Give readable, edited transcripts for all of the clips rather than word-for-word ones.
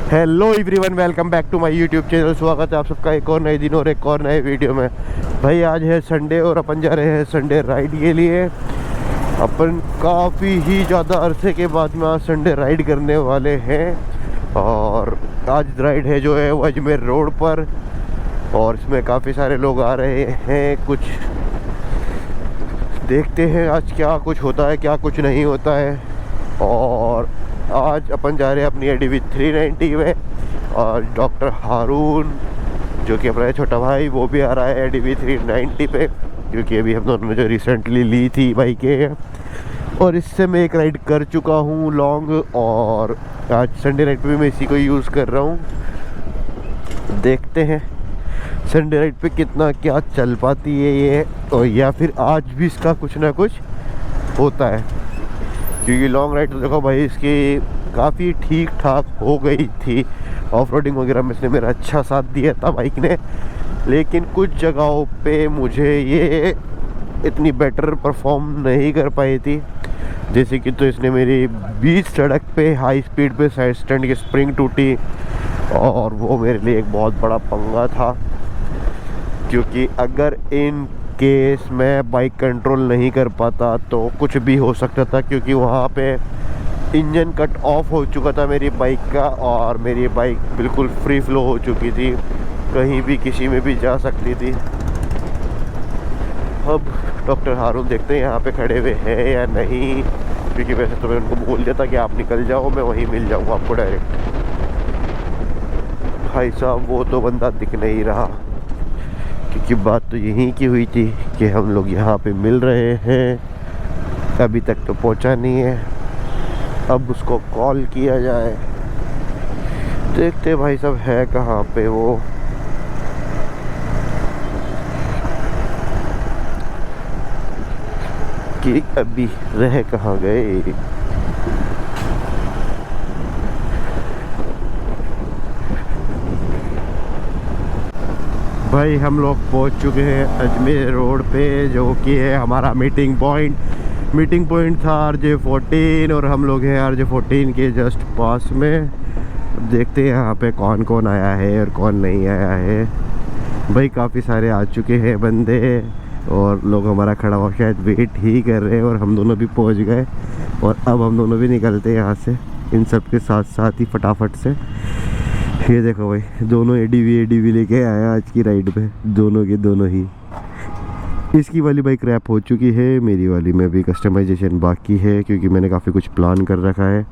Hello everyone, welcome back to my YouTube channel. स्वागत है आप सबका एक और नए दिन और एक और नए वीडियो में। भाई आज है संडे और अपन जा रहे हैं संडे राइड के लिए। अपन काफ़ी ही ज़्यादा अरसे के बाद में आज संडे राइड करने वाले हैं। और आज राइड है जो है वो अजमेर रोड पर, और इसमें काफ़ी सारे लोग आ रहे हैं। कुछ देखते हैं आज क्या कुछ होता है क्या कुछ नहीं होता है। और आज अपन जा रहे हैं अपनी ADV 390 में, और डॉक्टर हारून जो कि अपना छोटा भाई वो भी आ रहा है ADV 390 पे, क्योंकि अभी हम दोनों ने जो रिसेंटली ली थी बाइक है। और इससे मैं एक राइड कर चुका हूँ लॉन्ग, और आज संडे राइड पे भी मैं इसी को यूज़ कर रहा हूँ। देखते हैं संडे राइड पे कितना क्या चल पाती है ये, और या फिर आज भी इसका कुछ ना कुछ होता है। क्योंकि लॉन्ग राइड तो देखो भाई इसकी काफ़ी ठीक ठाक हो गई थी, ऑफ रोडिंग वगैरह में इसने मेरा अच्छा साथ दिया था बाइक ने। लेकिन कुछ जगहों पे मुझे ये इतनी बेटर परफॉर्म नहीं कर पाई थी। जैसे कि तो इसने मेरी बीच सड़क पे हाई स्पीड पे साइड स्टैंड की स्प्रिंग टूटी, और वो मेरे लिए एक बहुत बड़ा पंगा था। क्योंकि अगर इन केस मैं बाइक कंट्रोल नहीं कर पाता तो कुछ भी हो सकता था, क्योंकि वहाँ पे इंजन कट ऑफ हो चुका था मेरी बाइक का, और मेरी बाइक बिल्कुल फ्री फ्लो हो चुकी थी, कहीं भी किसी में भी जा सकती थी। अब डॉक्टर हारून देखते हैं यहाँ पे खड़े हुए हैं या नहीं, क्योंकि वैसे तो मैं उनको बोल दिया था कि आप निकल जाओ, मैं वहीं मिल जाऊँगा आपको डायरेक्ट। भाई साहब वो तो बंदा दिख नहीं रहा, क्योंकि बात तो यहीं की हुई थी कि हम लोग यहाँ पे मिल रहे हैं। अभी तक तो पहुँचा नहीं है, अब उसको कॉल किया जाए। देखते भाई साहब है कहाँ पे वो। कि अभी रह कहाँ गए। भाई हम लोग पहुंच चुके हैं अजमेर रोड पे, जो कि है हमारा मीटिंग पॉइंट था RJ14, और हम लोग हैं RJ14 के जस्ट पास में। देखते हैं यहाँ पे कौन कौन आया है और कौन नहीं आया है। भाई काफ़ी सारे आ चुके हैं बंदे, और लोग हमारा खड़ा हुआ शायद वेट ही कर रहे हैं, और हम दोनों भी पहुँच गए। और अब हम दोनों भी निकलते हैं यहाँ से इन सब के साथ साथ ही फटाफट से। ये देखो भाई दोनों ADV लेके आए आज की राइड पे, दोनों के दोनों ही। इसकी वाली बाइक रैप हो चुकी है, मेरी वाली में भी कस्टमाइजेशन बाकी है, क्योंकि मैंने काफ़ी कुछ प्लान कर रखा है।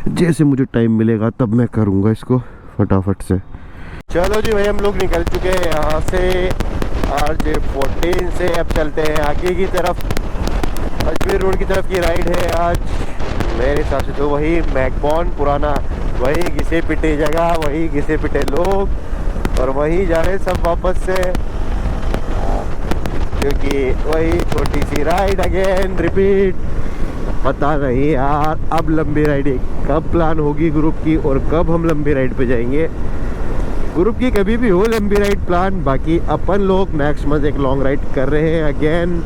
जैसे मुझे टाइम मिलेगा तब मैं करूँगा इसको फटाफट से। चलो जी भाई हम लोग निकल चुके हैं यहाँ से RJ14 से। अब चलते हैं आगे की तरफ, अजमेर रोड की तरफ की राइड है आज। मेरे हिसाब से तो वही मैकबॉन पुराना, वही घिसे पिटे जगह, वही घिसे पिटे लोग, और वही जा रहे सब वापस से, क्योंकि वही छोटी सी राइड अगेन रिपीट। पता नहीं यार अब लंबी राइड कब प्लान होगी ग्रुप की, और कब हम लंबी राइड पे जाएंगे। ग्रुप की कभी भी हो लंबी राइड प्लान, बाकी अपन लोग नेक्स्ट मंथ एक लॉन्ग राइड कर रहे हैं अगेन।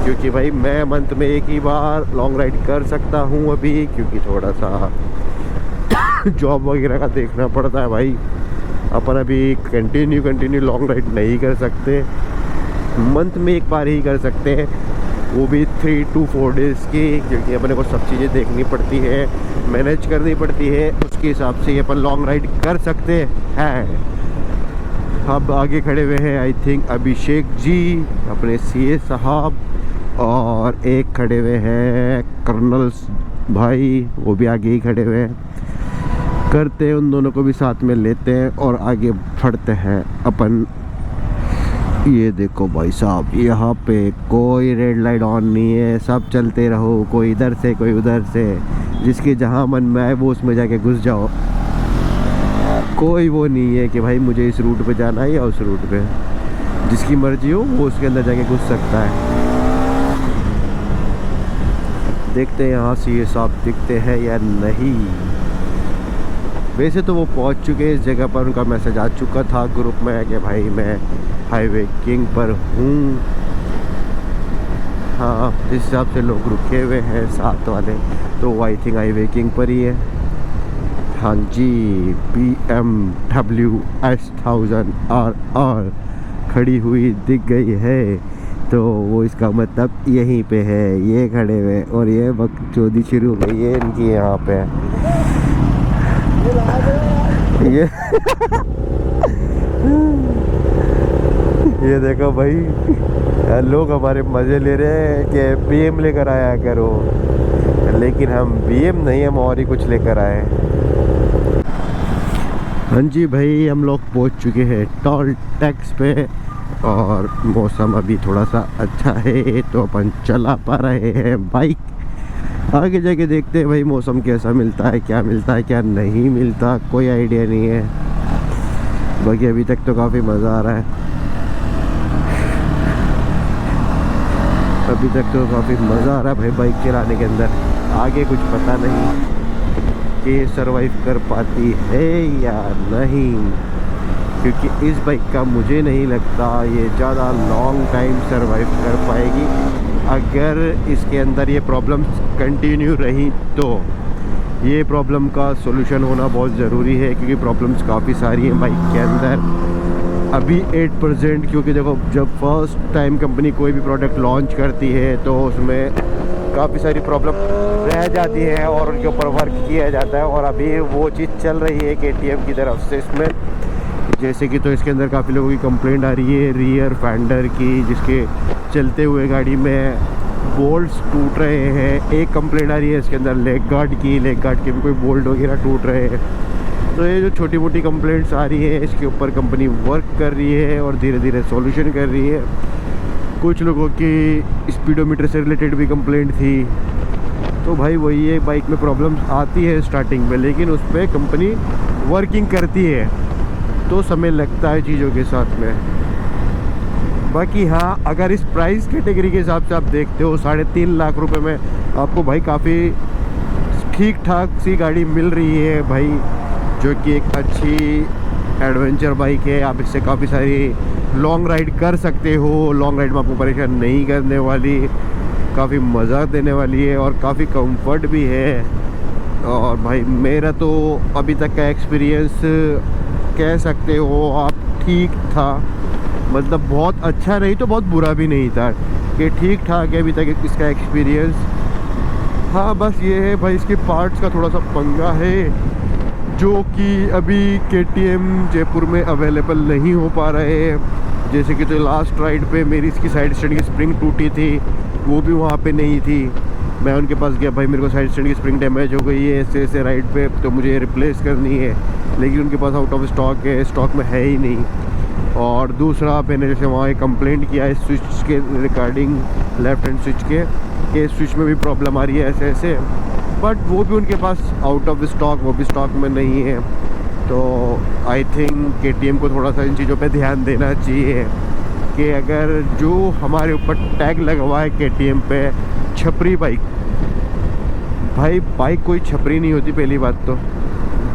क्योंकि भाई मैं मंथ में एक ही बार लॉन्ग राइड कर सकता हूँ अभी, क्योंकि थोड़ा सा जॉब वगैरह का देखना पड़ता है भाई। अपन अभी कंटिन्यू लॉन्ग राइड नहीं कर सकते, मंथ में एक बार ही कर सकते हैं, वो भी 3 to 4 डेज़ की, क्योंकि अपने को सब चीज़ें देखनी पड़ती है, मैनेज करनी पड़ती है। उसके हिसाब से अपन लॉन्ग राइड कर सकते हैं। अब आगे खड़े हुए हैं आई थिंक अभिषेक जी, अपने CA साहब, और एक खड़े हुए हैं कर्नल भाई, वो भी आगे ही खड़े हुए हैं। करते हैं उन दोनों को भी साथ में लेते हैं और आगे बढ़ते हैं अपन। ये देखो भाई साहब यहाँ पे कोई रेड लाइट ऑन नहीं है, सब चलते रहो, कोई इधर से कोई उधर से, जिसके जहाँ मन में आए वो उसमें जाके घुस जाओ। कोई वो नहीं है कि भाई मुझे इस रूट पे जाना है या उस रूट पे, जिसकी मर्जी हो वो उसके अंदर जाके घुस सकता है। देखते हैं यहाँ CA साहब दिखते हैं या नहीं। वैसे तो वो पहुंच चुके हैं इस जगह पर, उनका मैसेज आ चुका था ग्रुप में कि भाई मैं हाईवे किंग पर हूँ। हाँ इस हिसाब से लोग रुके हुए हैं साथ वाले, तो आई थिंक हाईवे किंग पर ही है। हाँ जी, BMW S1000RR खड़ी हुई दिख गई है, तो वो इसका मतलब यहीं पे है, ये खड़े हुए और ये बकचोदी शुरू हो गई है इनकी यहाँ पे। ये ये देखो भाई, लोग हमारे मज़े ले रहे हैं कि BM लेकर आया करो, लेकिन हम BM नहीं, हम और ही कुछ लेकर आए। हाँ जी भाई, हम लोग पहुँच चुके हैं टोल टैक्स पे और मौसम अभी थोड़ा सा अच्छा है तो अपन चला पा रहे हैं बाइक। आगे जाके देखते हैं भाई मौसम कैसा मिलता है, क्या मिलता है क्या नहीं मिलता, कोई आइडिया नहीं है। बाकी अभी तक तो काफ़ी मज़ा आ रहा है, अभी तक तो काफ़ी मज़ा आ रहा है भाई बाइक चलाने के अंदर। आगे कुछ पता नहीं कि सरवाइव कर पाती है या नहीं, क्योंकि इस बाइक का मुझे नहीं लगता ये ज़्यादा लॉन्ग टाइम सरवाइव कर पाएगी। अगर इसके अंदर ये प्रॉब्लम्स कंटिन्यू रही तो ये प्रॉब्लम का सॉल्यूशन होना बहुत ज़रूरी है, क्योंकि प्रॉब्लम्स काफ़ी सारी हैं बाइक के अंदर। अभी 8%, क्योंकि देखो जब फर्स्ट टाइम कंपनी कोई भी प्रोडक्ट लॉन्च करती है तो उसमें काफ़ी सारी प्रॉब्लम रह जाती है और उनके ऊपर वर्क किया जाता है, और अभी वो चीज़ चल रही है KTM की तरफ से इसमें। जैसे कि तो इसके अंदर काफ़ी लोगों की कंप्लेंट आ रही है रियर फेंडर की, जिसके चलते हुए गाड़ी में बोल्ट्स टूट रहे हैं। एक कंप्लेंट आ रही है इसके अंदर लेग गार्ड के भी कोई बोल्ट वगैरह टूट रहे हैं। तो ये जो छोटी मोटी कंप्लेंट्स आ रही है इसके ऊपर कंपनी वर्क कर रही है और धीरे धीरे सॉल्यूशन कर रही है। कुछ लोगों की स्पीडोमीटर से रिलेटेड भी कंप्लेंट थी, तो भाई वही है, बाइक में प्रॉब्लम्स आती है स्टार्टिंग में, लेकिन उस पर कंपनी वर्किंग करती है, तो समय लगता है चीज़ों के साथ में। बाकी हाँ, अगर इस प्राइस कैटेगरी के हिसाब से आप देखते हो 3.5 लाख रुपए में आपको भाई काफ़ी ठीक ठाक सी गाड़ी मिल रही है भाई, जो कि एक अच्छी एडवेंचर बाइक है। आप इससे काफ़ी सारी लॉन्ग राइड कर सकते हो, लॉन्ग राइड में आपको परेशान नहीं करने वाली, काफ़ी मज़ा देने वाली है और काफ़ी कंफर्ट भी है। और भाई मेरा तो अभी तक का एक्सपीरियंस कह सकते हो आप ठीक था, मतलब बहुत अच्छा नहीं तो बहुत बुरा भी नहीं था, कि ठीक ठाक है अभी तक इसका एक्सपीरियंस। हाँ बस ये है भाई, इसके पार्ट्स का थोड़ा सा पंगा है जो कि अभी KTM जयपुर में अवेलेबल नहीं हो पा रहे हैं। जैसे कि तो लास्ट राइड पे मेरी इसकी साइड स्टैंड की स्प्रिंग टूटी थी, वो भी वहाँ पे नहीं थी। मैं उनके पास गया, भाई मेरे को साइड स्टैंड की स्प्रिंग डैमेज हो गई है ऐसे राइड पे, तो मुझे रिप्लेस करनी है, लेकिन उनके पास आउट ऑफ स्टॉक है, स्टॉक में है ही नहीं। और दूसरा मैंने जैसे वहाँ एक कंप्लेंट किया है स्विच के रिगार्डिंग, लेफ्ट हैंड स्विच के स्विच में भी प्रॉब्लम आ रही है ऐसे, बट वो भी उनके पास आउट ऑफ स्टॉक, वो भी स्टॉक में नहीं है। तो आई थिंक KTM को थोड़ा सा इन चीज़ों पे ध्यान देना चाहिए कि अगर जो हमारे ऊपर टैग लगा हुआ है KTM पे छपरी बाइक, भाई बाइक कोई छपरी नहीं होती, पहली बात तो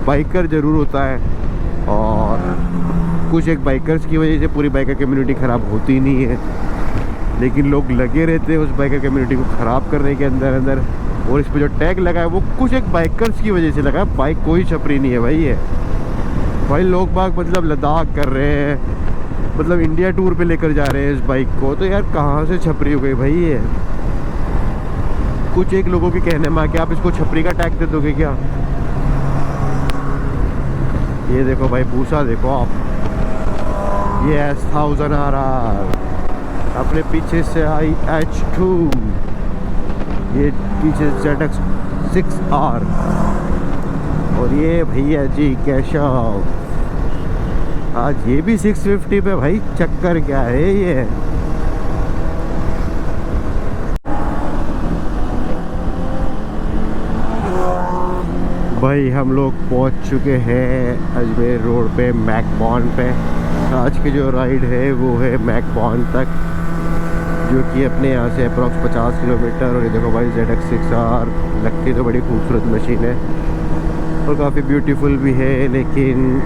बाइकर ज़रूर होता है, और कुछ एक बाइकर्स की वजह से पूरी बाइकर कम्युनिटी ख़राब होती नहीं है, लेकिन लोग लगे रहते हैं उस बाइकर कम्युनिटी को ख़राब करने के अंदर। और इस पर जो टैग लगा है वो कुछ एक बाइकर्स की वजह से लगा है, बाइक कोई छपरी नहीं है भाई। ये भाई लोग बाग मतलब लद्दाख कर रहे हैं, मतलब इंडिया टूर पे लेकर जा रहे हैं इस बाइक को, तो यार कहाँ से छपरी हो गई भाई ये। कुछ एक लोगों के कहने में आके आप इसको छपरी का टैग दे दोगे क्या। ये देखो भाई भूसा देखो आप, ये S1000RR, अपने पीछे से आई H2, ये पीछे ZX 6R, और ये भैया जी केशव, आज ये भी 650 पे। भाई चक्कर क्या है ये। भाई हम लोग पहुंच चुके हैं अजमेर रोड पे मैकबॉन पे। आज की जो राइड है वो है मैकबॉन तक, जो कि अपने यहाँ से अप्रॉक्स 50 किलोमीटर। और ये देखो भाई ZX 6R, लगती तो बड़ी खूबसूरत मशीन है और काफ़ी ब्यूटीफुल भी है, लेकिन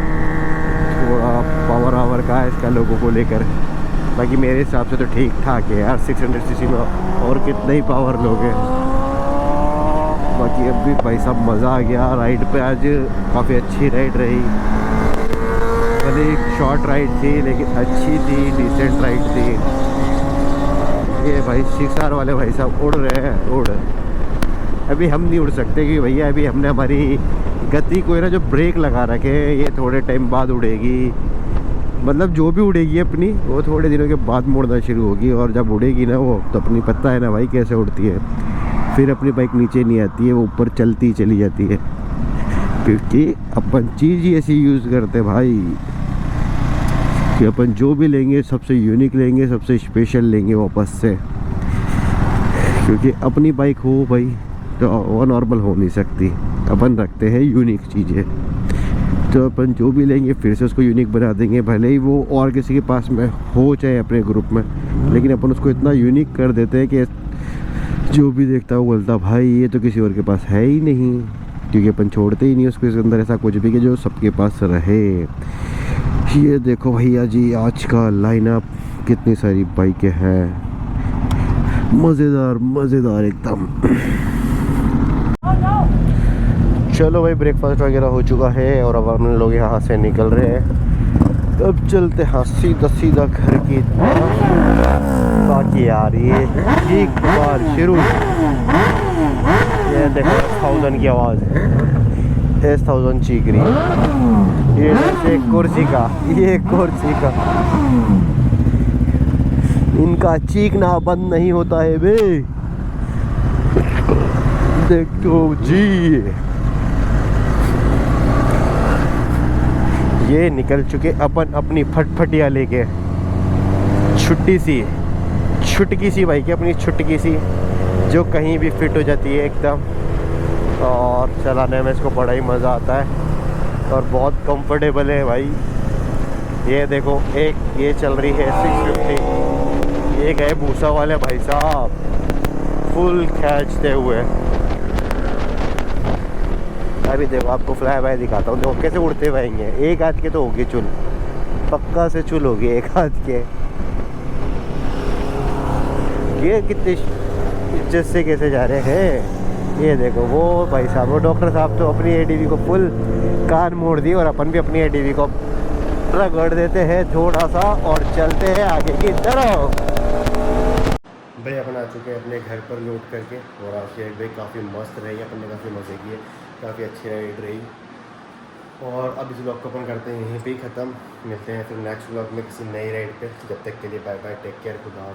थोड़ा पावर आवर का है इसका लोगों को लेकर। बाकी मेरे हिसाब से तो ठीक ठाक है यार, 600 सीसी में और कितना ही पावर लोगे। बाकी अब भी भाई साहब मज़ा आ गया राइड पे। आज काफ़ी अच्छी राइड रही, भले एक शॉर्ट राइड थी लेकिन अच्छी थी, डिसेंट राइड थी। ये भाई शिक्षार वाले भाई साहब उड़ रहे हैं, उड़। अभी हम नहीं उड़ सकते कि भैया अभी हमने हमारी गति को ना जो ब्रेक लगा रखे हैं, ये थोड़े टाइम बाद उड़ेगी। मतलब जो भी उड़ेगी अपनी वो थोड़े दिनों के बाद मुड़ना शुरू होगी, और जब उड़ेगी ना वो तो अपनी पता है ना भाई कैसे उड़ती है, फिर अपनी बाइक नीचे नहीं आती है, वो ऊपर चलती चली जाती है। क्योंकि अपन चीज़ ही ऐसी यूज़ करते भाई कि अपन जो भी लेंगे सबसे यूनिक लेंगे, सबसे स्पेशल लेंगे वापस से। क्योंकि अपनी बाइक हो भाई तो वो नॉर्मल हो नहीं सकती, अपन रखते हैं यूनिक चीज़ें। तो अपन जो भी लेंगे फिर से उसको यूनिक बना देंगे, भले ही वो और किसी के पास में हो चाहे अपने ग्रुप में, लेकिन अपन उसको इतना यूनिक कर देते हैं कि जो भी देखता है वो बोलता भाई ये तो किसी और के पास है ही नहीं। क्योंकि अपन छोड़ते ही नहीं उसके अंदर ऐसा कुछ भी कि जो सबके पास रहे। ये देखो भैया जी आज का लाइनअप, कितनी सारी बाइकें हैं, मज़ेदार मज़ेदार एकदम। चलो भाई ब्रेकफास्ट वगैरह हो चुका है और अब हम लोग यहाँ से निकल रहे हैं। अब चलते हैं सीधा सीधा घर की तरफ। बाकी यार ये एक बार शुरू, ये देखो 1000 की आवाज़, 1000 चीख रही है। ये कुर्सी का, ये कुर्सी का इनका चीखना बंद नहीं होता है बे। देखो जी ये निकल चुके अपन अपनी फटफटिया लेके, छुटकी सी बाइक है अपनी, छुटकी सी जो कहीं भी फिट हो जाती है एकदम, और चलाने में इसको बड़ा ही मज़ा आता है और बहुत कंफर्टेबल है भाई। ये देखो एक ये चल रही है 650, ये गए भूसा वाले भाई साहब फुल खींचते हुए। अभी देखो आपको फ्लाई बाय दिखाता हूँ, देखो कैसे उड़ते रहेंगे। एक हाथ के तो होगी चुल, पक्का से चुल होगी एक हाथ के। ये कितने इज्जत से कैसे जा रहे हैं। ये देखो वो भाई साहब, वो डॉक्टर साहब तो अपनी एडीवी को फुल कान मोड़ दी, और अपन भी अपनी एडीवी को रगड़ देते हैं थोड़ा सा और चलते हैं आगे की तरफ। भाई अपन आ चुके हैं अपने घर पर लोड करके, और आज की राइड भाई काफ़ी मस्त रही, अपन ने काफ़ी मज़े किए, काफ़ी अच्छी राइड रही। और अब इस ब्लॉग को अपन करते हैं यहीं पे ही ख़त्म। मिलते हैं फिर नेक्स्ट ब्लॉग में किसी नई राइड पे। जब तक के लिए बाय बाय, टेक केयर, खुदा।